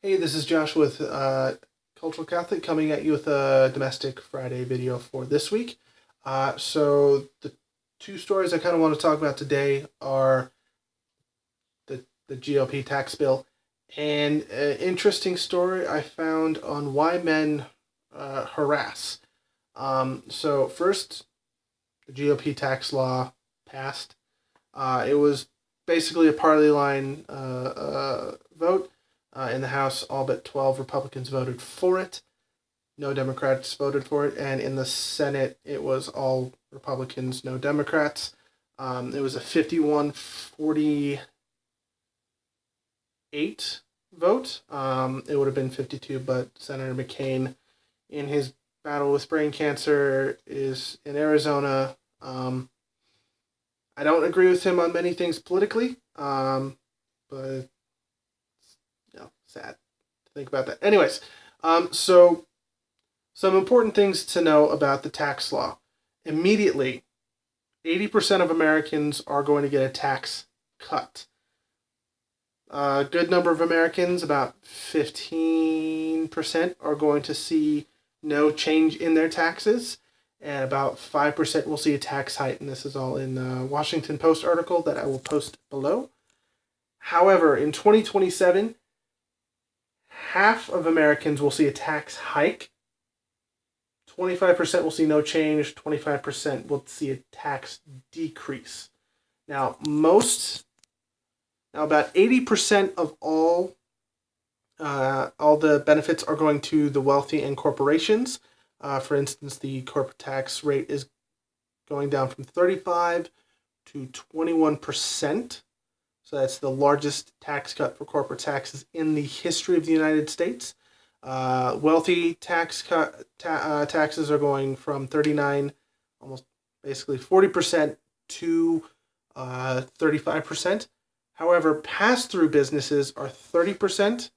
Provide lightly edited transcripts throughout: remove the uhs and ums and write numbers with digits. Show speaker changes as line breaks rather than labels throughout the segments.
Hey, this is Josh with Cultural Catholic coming at you with a Domestic Friday video for this week. So the two stories I kind of want to talk about today are the GOP tax bill and an interesting story I found on why men harass. So first, the GOP tax law passed. It was basically a party line vote. In the House, all but 12 Republicans voted for it. No Democrats voted for it. And in the Senate, it was all Republicans, no Democrats. It was a 51-48 vote. It would have been 52, but Senator McCain, in his battle with brain cancer, is in Arizona. I don't agree with him on many things politically, but sad to think about that. Anyways, so some important things to know about the tax law. Immediately, 80% of Americans are going to get a tax cut. A good number of Americans, about 15%, are going to see no change in their taxes, and about 5% will see a tax hike, and this is all in the Washington Post article that I will post below. However, in 2027, half of Americans will see a tax hike, 25% will see no change, 25% will see a tax decrease. Now, about 80% of all the benefits are going to the wealthy and corporations. For instance, the corporate tax rate is going down from 35 to 21%. So that's the largest tax cut for corporate taxes in the history of the United States. Wealthy taxes are going from 39, almost basically 40% to 35%. However, pass-through businesses are 30%,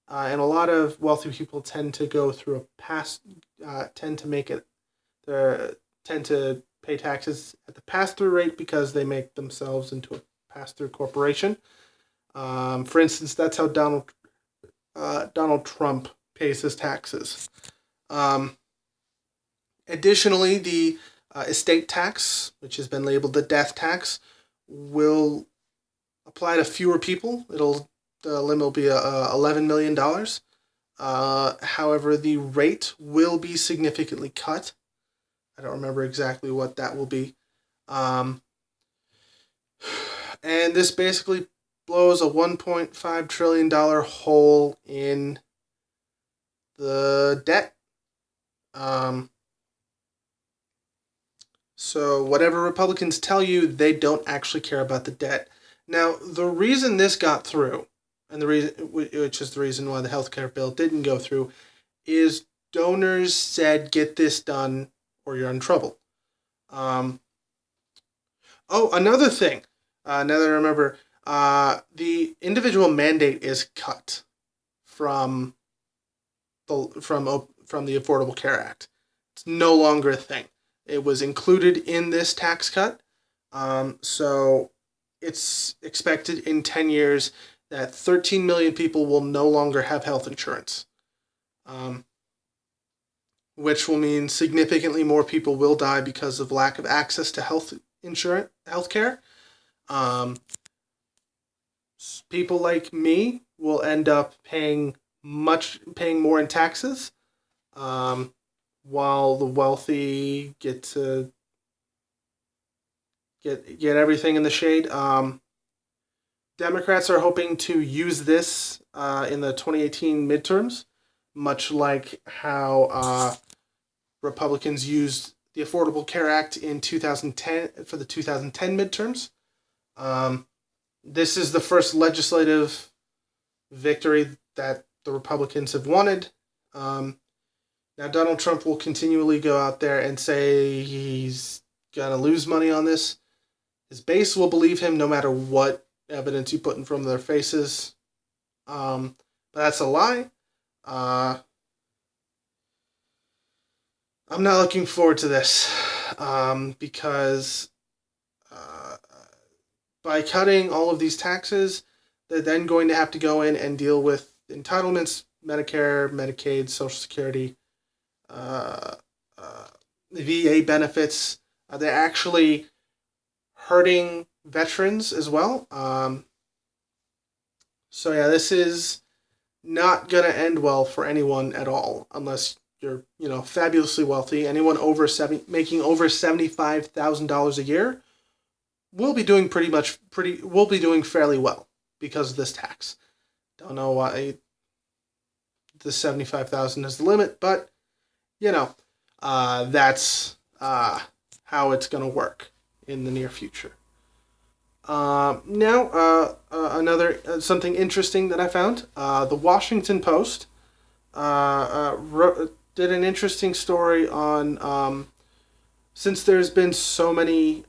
and a lot of wealthy people tend to go through tend to pay taxes at the pass-through rate because they make themselves into a pass-through corporation. For instance, that's how Donald Trump pays his taxes. Additionally, the estate tax, which has been labeled the death tax, will apply to fewer people. The limit will be $11 million. However, the rate will be significantly cut. I don't remember exactly what that will be. And this basically blows a $1.5 trillion hole in the debt. So whatever Republicans tell you, they don't actually care about the debt. Now, the reason this got through, and which is the reason why the healthcare bill didn't go through, is donors said, get this done or you're in trouble. Another thing. Now that I remember, the individual mandate is cut from the Affordable Care Act. It's no longer a thing. It was included in this tax cut, so it's expected in 10 years that 13 million people will no longer have health insurance, which will mean significantly more people will die because of lack of access to health care. People like me will end up paying more in taxes, while the wealthy get to get everything in the shade. Democrats are hoping to use this in the 2018 midterms, much like how Republicans used the Affordable Care Act in 2010 for the 2010 midterms. This is the first legislative victory that the Republicans have wanted. Now, Donald Trump will continually go out there and say he's going to lose money on this. His base will believe him no matter what evidence you put in front of their faces. But that's a lie. I'm not looking forward to this because by cutting all of these taxes, they're then going to have to go in and deal with entitlements, Medicare, Medicaid, Social Security, uh, VA benefits. They're actually hurting veterans as well. So yeah, this is not gonna end well for anyone at all, unless you're fabulously wealthy. Anyone making over $75,000 a year will be doing will be doing fairly well because of this tax. Don't know why the 75,000 is the limit, but that's how it's gonna work in the near future. Now, another something interesting that I found. The Washington Post did an interesting story on since there's been so many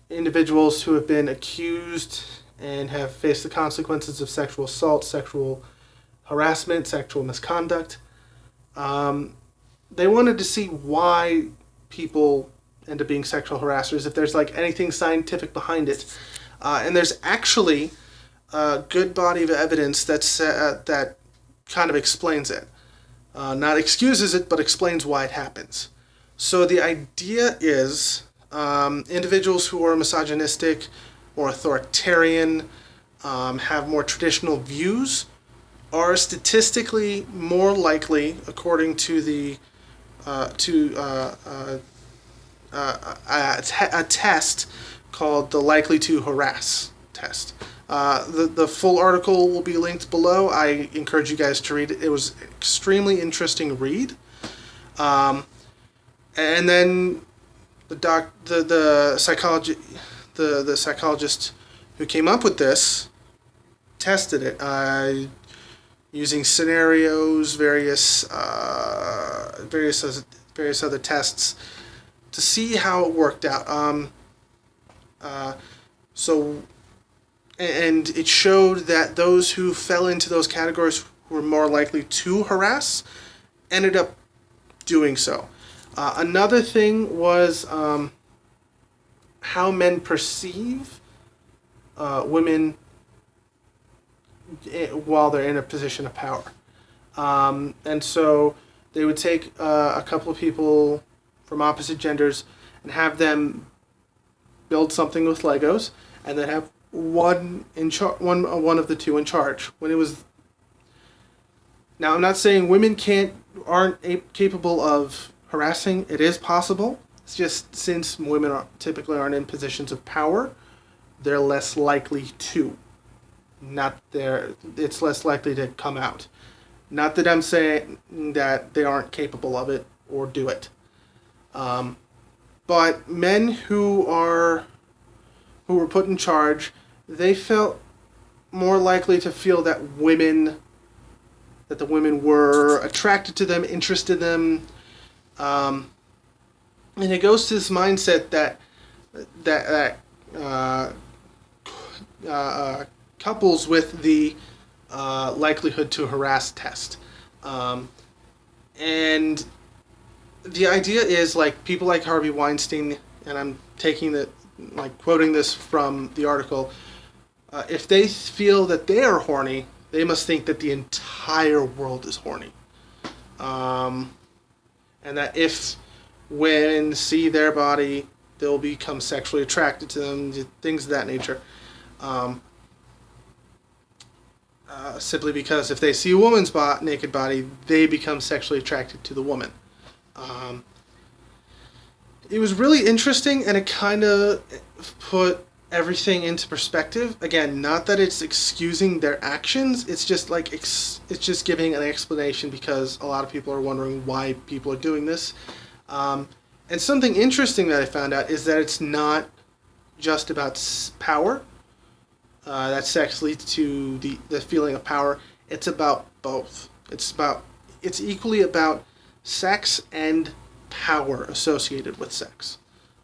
individuals who have been accused and have faced the consequences of sexual assault, sexual harassment, sexual misconduct. They wanted to see why people end up being sexual harassers, if there's like anything scientific behind it. And there's actually a good body of evidence that kind of explains it. Not excuses it, but explains why it happens. So the idea is individuals who are misogynistic or authoritarian, have more traditional views, are statistically more likely, according to the a test called the likely to harass test. The full article will be linked below. I encourage you guys to read it. It was an extremely interesting read. And then the psychologist who came up with this tested it using scenarios, various other tests to see how it worked out. And it showed that those who fell into those categories who were more likely to harass ended up doing so. Another thing was how men perceive women while they're in a position of power. And so they would take a couple of people from opposite genders and have them build something with Legos, and then have one of the two in charge. When it was now, I'm not saying women aren't capable of harassing. It is possible. It's just since women typically aren't in positions of power, they're less likely to. It's less likely to come out. Not that I'm saying that they aren't capable of it or do it. But men who were put in charge, they felt more likely to feel that the women were attracted to them, interested in them, and it goes to this mindset that couples with the likelihood to harass test, and the idea is like people like Harvey Weinstein, and I'm quoting this from the article. If they feel that they are horny, they must think that the entire world is horny. And that if women see their body, they'll become sexually attracted to them, things of that nature. Simply because if they see a woman's naked body, they become sexually attracted to the woman. It was really interesting, and it kind of put everything into perspective. Again, not that it's excusing their actions, it's just like it's just giving an explanation, because a lot of people are wondering why people are doing this. And something interesting that I found out is that it's not just about power. That sex leads to the feeling of power. It's about both. It's equally about sex and power associated with sex.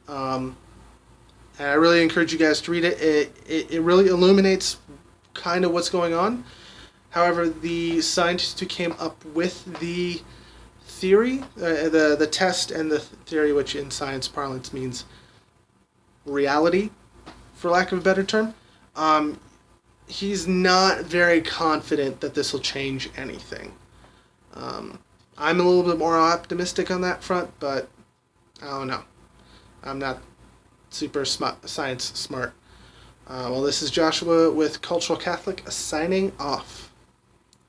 And I really encourage you guys to read it. It really illuminates kind of what's going on. However, the scientists who came up with the theory, the test and the theory, which in science parlance means reality, for lack of a better term, he's not very confident that this will change anything. I'm a little bit more optimistic on that front, but I don't know. I'm not super science smart. Well, this is Joshua with Cultural Catholic signing off.